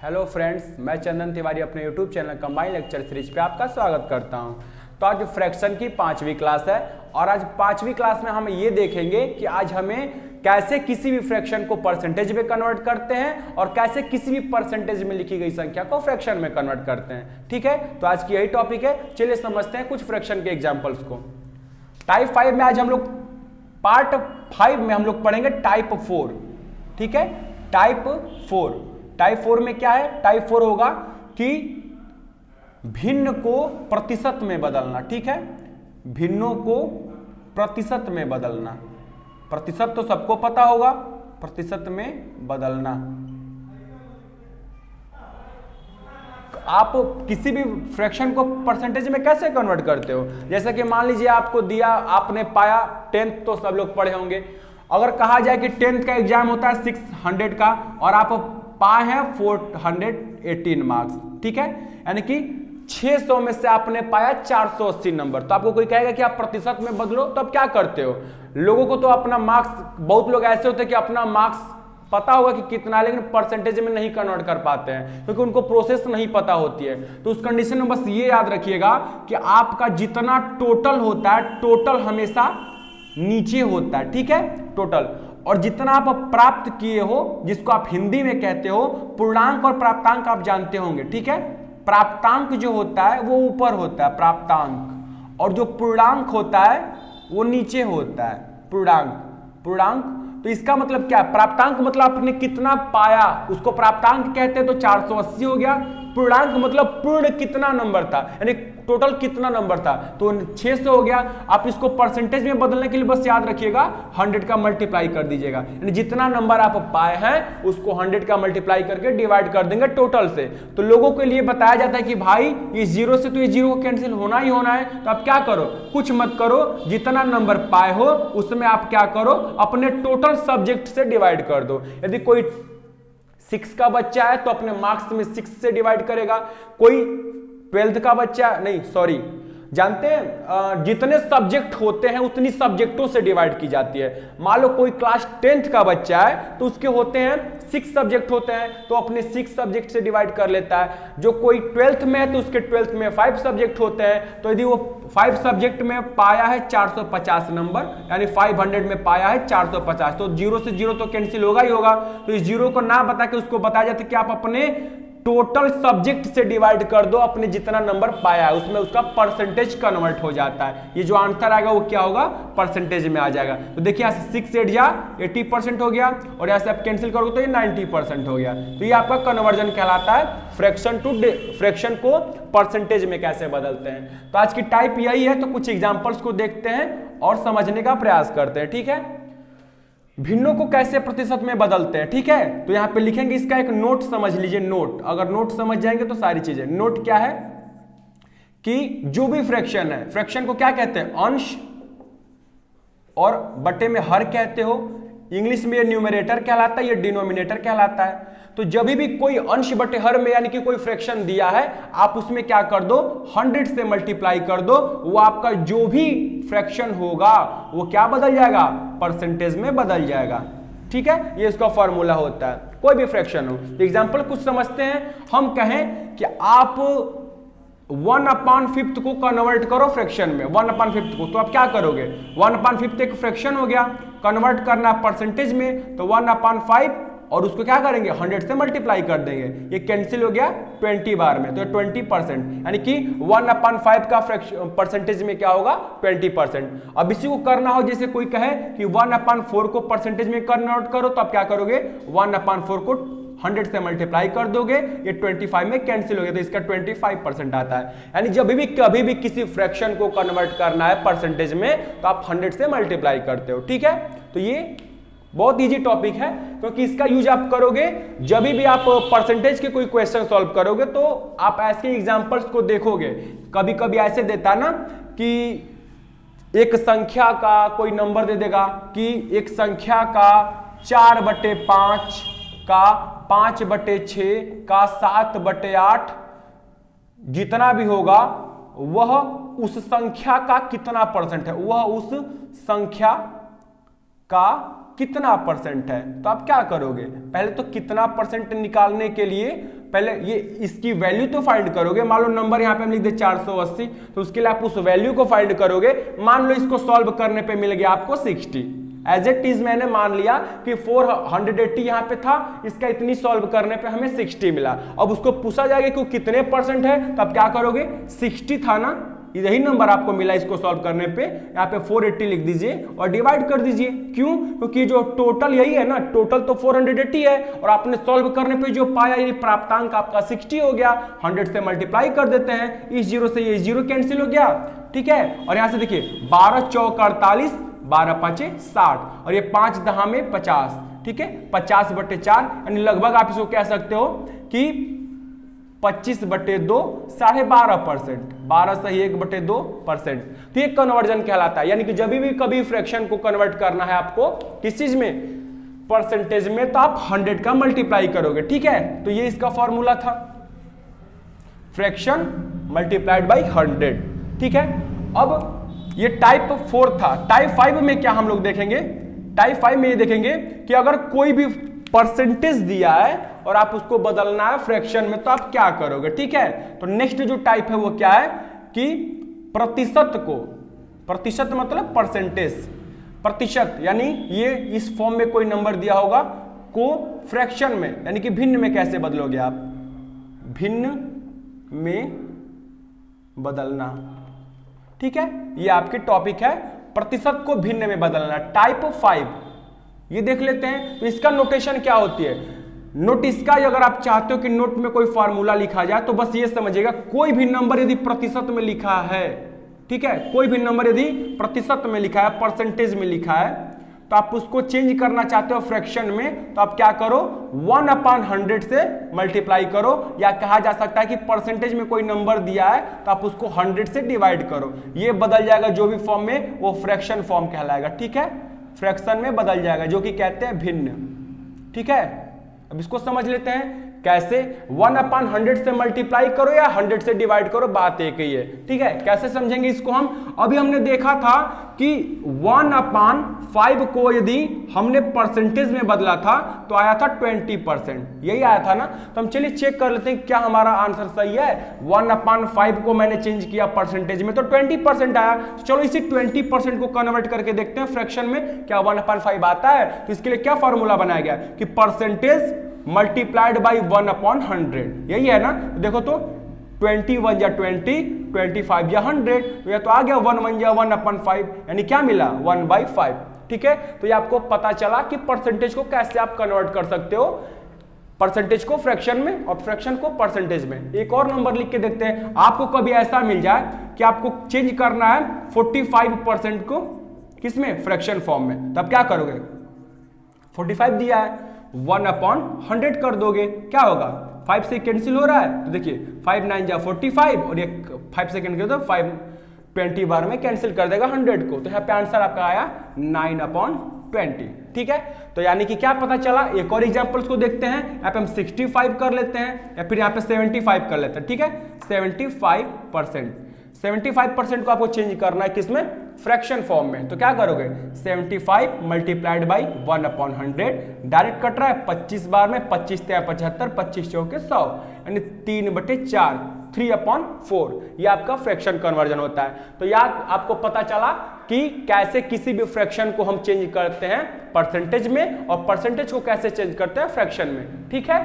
Hello friends, मैं चंदन तिवारी अपने YouTube channel combine lecture series पे आपका स्वागत करता हूं। तो आज फ्रैक्शन की 5वीं क्लास है और आज 5वीं क्लास में हम ये देखेंगे कि आज हमें कैसे किसी भी फ्रैक्शन को परसेंटेज में कन्वर्ट करते हैं और कैसे किसी भी परसेंटेज में लिखी गई संख्या को फ्रैक्शन में कन्वर्ट करते हैं। ठीक है, तो आज की यही टॉपिक है। चलिए समझते हैं कुछ फ्रैक्शन के एग्जाम्पल्स को। टाइप 5 में आज हम लोग पार्ट 5 में हम लोग पढ़ेंगे टाइप 4। ठीक है, टाइप 4। टाइप 4 में क्या है? टाइप 4 होगा कि भिन्न को प्रतिशत में बदलना। ठीक है, भिन्नों को प्रतिशत में बदलना। प्रतिशत तो सबको पता होगा, प्रतिशत में बदलना। आप किसी भी फ्रैक्शन को परसेंटेज में कैसे कन्वर्ट करते हो? जैसे कि मान लीजिए आपको दिया, आपने पाया 10th, तो सब लोग पढ़े होंगे। अगर कहा जाए कि 10th का एग्जाम होता है 600 का और आप पाए हैं 418 मार्क्स। ठीक है, यानी कि 600 में से आपने पाया 480 नंबर। तो आपको कोई कहेगा कि आप प्रतिशत में बदलो, तो आप क्या करते हो? लोगों को तो अपना मार्क्स, बहुत लोग ऐसे होते हैं कि अपना मार्क्स पता होगा कि कितना, लेकिन परसेंटेज में नहीं कन्वर्ट कर पाते हैं क्योंकि उनको प्रोसेस नहीं पता होती है। तो उस कंडीशन में बस ये याद रखिएगा कि आपका जितना टोटल होता है, टोटल हमेशा नीचे होता है। ठीक है, टोटल, और जितना आप प्राप्त किए हो, जिसको आप हिंदी में कहते हो पूर्णांक और प्राप्तांक, आप जानते होंगे। ठीक है, प्राप्तांक जो होता है वो ऊपर होता है, प्राप्तांक, और जो पूर्णांक होता है वो नीचे होता है, पूर्णांक। पूर्णांक तो इसका मतलब क्या? प्राप्तांक मतलब आपने कितना पाया, उसको प्राप्तांक कहते हैं, तो 480 हो गया। पूर्णांक मतलब पूर्ण कितना नंबर था, यानी टोटल कितना नंबर था, तो 600 हो गया। आप इसको परसेंटेज में बदलने के लिए बस याद रखिएगा 100 का मल्टीप्लाई कर दीजिएगा, यानी जितना नंबर आप पाए हैं उसको 100 का मल्टीप्लाई करके डिवाइड कर देंगे टोटल से। तो लोगों के लिए बताया जाता है कि भाई ये 0 से तो ये 0 कैंसिल होना ही होना है, तो आप क्या करो? कुछ मत करो, जितना नंबर पाए हो उसमें आप क्या करो? अपने टोटल सब्जेक्ट से डिवाइड कर दो। यदि कोई 6 का बच्चा है तो अपने मार्क्स में 6 से डिवाइड करेगा। कोई 12th का बच्चा, नहीं सॉरी, जानते हैं जितने सब्जेक्ट होते हैं उतनी सब्जेक्टों से डिवाइड की जाती है। मान लो कोई क्लास 10th का बच्चा है तो उसके होते हैं 6 सब्जेक्ट होते हैं, तो अपने 6 सब्जेक्ट से डिवाइड कर लेता है। जो कोई 12th में है तो उसके 12th में 5 सब्जेक्ट होते हैं, तो यदि वो 5 सब्जेक्ट में पाया है 450 नंबर, यानी 500 में पाया है 450, तो 0 से 0 तो कैंसिल होगा ही होगा। तो इस 0 को ना बता के उसको बताया जाता है कि आप अपने टोटल सब्जेक्ट से डिवाइड कर दो, अपने जितना नंबर पाया है उसमें उसका परसेंटेज कन्वर्ट हो जाता है। ये जो आंसर आएगा वो क्या होगा? परसेंटेज में आ जाएगा। तो देखिए यहाँ से 6 8 या 80% हो गया, और यहाँ से आप कैंसिल करोगे तो ये 90% हो गया। तो ये आपका कन्वर्जन कहलाता है, फ्रैक्शन टू फ्रैक्शन को परसेंटेज में कैसे बदलते हैं। तो आज की टाइप यही है, तो कुछ एग्जाम्पल्स को देखते हैं और समझने का प्रयास करते हैं। ठीक है, भिन्नों को कैसे प्रतिशत में बदलते हैं। ठीक है, तो यहां पे लिखेंगे, इसका एक नोट समझ लीजिए। नोट, अगर नोट समझ जाएंगे तो सारी चीजें। नोट क्या है कि जो भी फ्रैक्शन है, फ्रैक्शन को क्या कहते हैं? अंश और बटे में हर कहते हो। इंग्लिश में ये न्यूमरेटर कहलाता है, ये डिनोमिनेटर कहलाता है। तो जब भी कोई अंश बटे हर में यानी कि कोई फ्रैक्शन दिया है, आप उसमें क्या कर दो? 100 से मल्टीप्लाई कर दो। वो आपका जो भी फ्रैक्शन होगा वो क्या बदल जाएगा? परसेंटेज में बदल जाएगा। ठीक है, ये इसका फॉर्मूला होता है, कोई भी फ्रैक्शन हो। एग्जांपल कुछ समझते हैं। हम कहें कि आप 1/5 को कन्वर्ट करो फ्रैक्शन में, 1/5 को, तो आप क्या करोगे? 1/5 एक फ्रैक्शन हो गया, कन्वर्ट करना परसेंटेज में, तो 1/5 और उसको क्या करेंगे? 100 से मल्टीप्लाई कर देंगे। ये कैंसिल हो गया 20 बार में, तो 20%, यानी कि 1/5 का परसेंटेज में क्या होगा? 20%। अब इसी को करना हो, जैसे कोई कहे कि 1/4 को परसेंटेज में कन्वर्ट करो, तो आप क्या करोगे? 1/4 को 100 से मल्टीप्लाई कर दोगे, ये 25 में कैंसिल हो गया, तो इसका 25% आता है। यानी जब भी कभी भी किसी फ्रैक्शन को कन्वर्ट करना है परसेंटेज में, तो आप 100 से मल्टीप्लाई करते हो। ठीक है, तो ये बहुत इजी टॉपिक है, क्योंकि इसका यूज आप करोगे जब भी आप परसेंटेज के कोई क्वेश्चन सॉल्व करोगे, तो आप ऐसे एग्जांपल्स को देखोगे। कभी कभी ऐसे देता ना कि एक संख्या का कोई नंबर दे देगा कि एक संख्या का 4/5 का 5/6 का 7/8 जितना भी होगा वह उस संख्या का कितना परसेंट है, वह उस संख्या का कितना परसेंट है। तो आप क्या करोगे? पहले तो कितना परसेंट निकालने के लिए पहले ये इसकी वैल्यू तो फाइंड करोगे। मान लो नंबर यहाँ पे हम लिख दे 480, तो उसके लिए आप उस वैल्यू को फाइंड करोगे। मान लो इसको सॉल्व करने पे मिल गया आपको 60, एज इट इज मैंने मान लिया कि 480 यहाँ पे था, इसका इतनी सॉल्व करने पे हमें 60 मिला। अब उसको पूछा जाएगा कि कितने परसेंट है, तब क्या करोगे, 60 था ना, यही नंबर आपको मिला इसको सॉल्व करने पे, यहाँ पे 480 लिख दीजिए और डिवाइड कर दीजिए। क्यों? क्योंकि जो टोटल यही है ना, टोटल तो 480 है और आपने सॉल्व करने पे जो पाया ये प्राप्तांक आपका 60 हो गया। 100 से मल्टीप्लाई कर देते हैं, इस जीरो से ये जीरो कैंसिल हो गया, ठीक है। और यहां से देखिए 12 चौक 48, 12 पांचे 60 और ये 5 दहा में 50, ठीक है, 50/4, यानी लगभग आप इसको कह सकते हो कि 25/2 12.5%, 12 सही 1/2%। तो ये कन्वर्जन कहलाता है। यानी कि जब भी कभी फ्रैक्शन को कन्वर्ट करना है आपको किस चीज में, परसेंटेज में, तो आप 100 का मल्टीप्लाई करोगे, ठीक है। तो ये इसका फॉर्मूला था, फ्रैक्शन मल्टीप्लाइड बाई 100, ठीक है। अब ये टाइप 4 था। टाइप 5 में क्या हम लोग देखेंगे, टाइप 5 में ये देखेंगे कि अगर कोई भी परसेंटेज दिया है और आप उसको बदलना है फ्रैक्शन में, तो आप क्या करोगे, ठीक है। तो नेक्स्ट जो टाइप है वो क्या है कि प्रतिशत को, प्रतिशत मतलब परसेंटेज, प्रतिशत, यानी ये इस फॉर्म में कोई नंबर दिया होगा को फ्रैक्शन में यानी कि भिन्न में कैसे बदलोगे आप, भिन्न में बदलना, ठीक है। ये आपकी टॉपिक है, प्रतिशत को भिन्न में बदलना, टाइप 5। ये देख लेते हैं। तो इसका नोटेशन क्या होती है, नोट इसका अगर आप चाहते हो कि नोट में कोई फार्मूला लिखा जाए तो बस ये समझिएगा, कोई भी नंबर यदि प्रतिशत में लिखा है, ठीक है, कोई भी नंबर यदि प्रतिशत में लिखा है, परसेंटेज में लिखा है, तो आप उसको चेंज करना चाहते हो फ्रैक्शन में, तो आप क्या करो, 1/100 से मल्टीप्लाई करो, या कहा जा सकता है कि परसेंटेज में कोई नंबर दिया है तो आप उसको 100 से डिवाइड करो। ये बदल जाएगा जो भी फॉर्म में, वो फ्रैक्शन फॉर्म कहलाएगा, ठीक है, फ्रैक्शन में बदल जाएगा, जो कि कहते हैं भिन्न, ठीक है। अब इसको समझ लेते हैं कैसे, 1/100 से मल्टीप्लाई करो या 100 से डिवाइड करो, बात एक ही है, ठीक है। कैसे समझेंगे इसको हम, अभी हमने देखा था कि 1/5 को यदि हमने परसेंटेज में बदला था तो आया था 20%, यही आया था ना। तो हम चलिए चेक कर लेते हैं क्या हमारा आंसर सही है। 1/5 को मैंने चेंज किया परसेंटेज में तो 20% आया। चलो इसी 20% को कन्वर्ट करके देखते हैं फ्रैक्शन में, क्या 1/5 आता है। तो इसके लिए क्या फॉर्मूला बनाया गया कि परसेंटेज मल्टीप्लाइड बाई 1/100, यही है ना। देखो तो 21 या 20, 25 या 100, तो यह तो आ गया 1 या 1/5, यानी क्या मिला 1/5, ठीक है। तो ये आपको पता चला कि परसेंटेज को कैसे आप कन्वर्ट कर सकते हो, परसेंटेज को फ्रैक्शन में और फ्रैक्शन को परसेंटेज में। एक और नंबर लिख के देखते हैं, आपको कभी ऐसा मिल जाए कि आपको चेंज करना है 45% को किसमें, फ्रैक्शन फॉर्म में, तब क्या करोगे, 45 दिया है 1/100 कर दोगे, क्या होगा, 5 से कैंसिल हो रहा है, तो देखिए 5 9 जा 45 और ये 5 सेकंड के तो 5 20 बार में कैंसिल कर देगा 100 को। तो यहाँ पे आंसर आपका आया 9/20, ठीक है। तो यानी कि क्या पता चला, एक और एग्जांपल्स को देखते हैं। यहाँ पे हम 65 कर लेते हैं या फिर यहाँ पे 75 कर लेते हैं, ठीक है। 75% को आपको चेंज करना है किसमें, फ्रैक्शन फॉर्म में। तो क्या करोगे, 75 मल्टीप्लाइड बाई 1/100, डायरेक्ट कट रहा है 25 बार में, 25 × 75, 25 चौके 100, यानी 3/4, 3/4, ये आपका फ्रैक्शन कन्वर्जन होता है। तो यार आपको पता चला कि कैसे किसी भी फ्रैक्शन को हम चेंज करते हैं परसेंटेज में और परसेंटेज को कैसे चेंज करते हैं फ्रैक्शन में, ठीक है।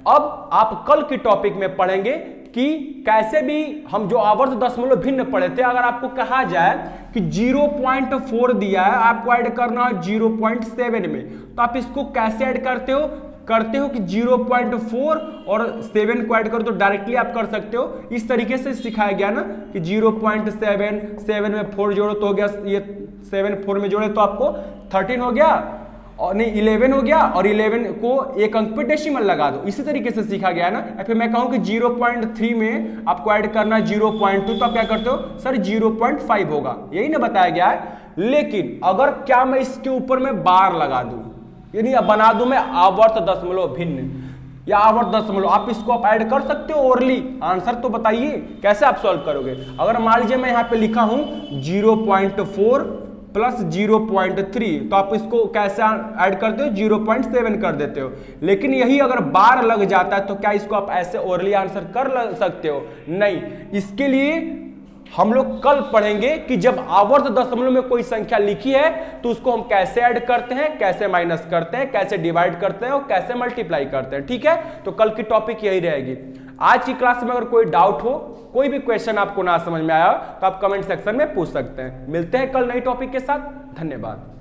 अब आप कल की टॉपिक में पढ़ेंगे कि कैसे भी हम जो आवर्त दशमलव भिन्न पढ़े थे, अगर आपको कहा जाए कि 0.4 दिया है, आपको ऐड करना है 0.7 में, तो आप इसको कैसे ऐड करते हो कि 0.4 और 7 को ऐड करो, तो डायरेक्टली आप कर सकते हो। इस तरीके से सिखाया गया ना कि 0.7, 7 में 4 जोड़ो तो हो गया, ये 7 4 में जोड़े तो आपको 13 हो गया, और नहीं 11 हो गया, और 11 को एक अंक पे डेसिमल लगा दो, इसी तरीके से सीखा गया ना। या फिर मैं कहूं कि 0.3 में आपको ऐड करना है 0.2, तो आप क्या करते हो, सर 0.5 होगा, यही ना बताया गया है। लेकिन अगर क्या मैं इसके ऊपर में बार लगा दूं, यानी बना दूं मैं आवर्त दशमलव भिन्न या आवर्त दशमलव, आप इसको आप ऐड कर सकते हो ओरली। आंसर तो बताइए कैसे आप सॉल्व करोगे। अगर मान लीजिए मैं यहाँ पे लिखा हूं 0.4 प्लस 0.3, तो आप इसको कैसे ऐड करते हो, 0.7 कर देते हो। लेकिन यही अगर बार लग जाता है तो क्या इसको आप ऐसे ओरली आंसर कर सकते हो? नहीं। इसके लिए हम लोग कल पढ़ेंगे कि जब आवर्त दशमलव में कोई संख्या लिखी है तो उसको हम कैसे ऐड करते हैं, कैसे माइनस करते हैं, कैसे डिवाइड करते हैं और कैसे मल्टीप्लाई करते हैं। ठीक है, तो कल की टॉपिक यही रहेगी। आज की क्लास में अगर कोई डाउट हो, कोई भी क्वेश्चन आपको ना समझ में आया तो आप कमेंट सेक्शन में पूछ सकते हैं। मिलते हैं कल नई टॉपिक के साथ। धन्यवाद।